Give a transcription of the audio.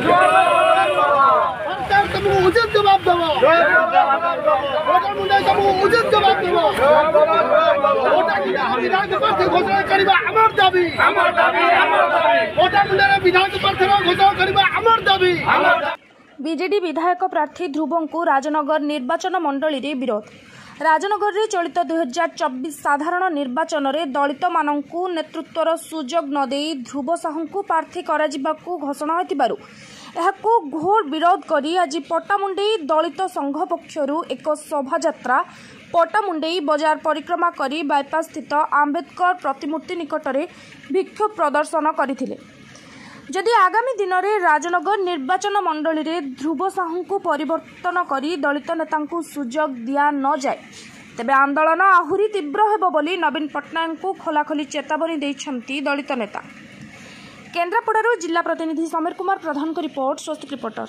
सरकार तुमको उचित जवाब दो। उचित जवाब दो। विधानसभा घोषणा करवा आमर दाबी। विधानसभा घोषणा करवा आमर दाबी। बीजेडी विधायक प्रार्थी ध्रुव को राजनगर निर्वाचन मंडली रे विरोध। राजनगर रे चलित 2024 साधारण निर्वाचन में दलित मानू नेतृत्वर सुजोग नदे ध्रुव साहू को प्रार्थी कराजिबाकू घोषणा होतिबारु एहाकू घोर विरोध करी आज पट्टामुंडेई दलित संघ पक्षरु एक शोभायात्रा पट्टामुंडेई बाजार परिक्रमा करी बाईपास स्थित आंबेडकर प्रतिमूर्ति निकटरे विक्षोभ प्रदर्शन करथिले। जदि आगामी दिन में राजनगर निर्वाचन मंडली रे ध्रुव साहू को परिवर्तन करी दलित नेता सुजोग दिया न जाए तेबे आंदोलन आहुरी तीव्र हेबो बोली नवीन पट्टनायक को खोलाखोली चेतावनी दैछंती दलित नेता। केन्द्रापड़ारू जिला प्रतिनिधि समीर कुमार प्रधान को रिपोर्ट स्वस्तिक रिपोर्टर।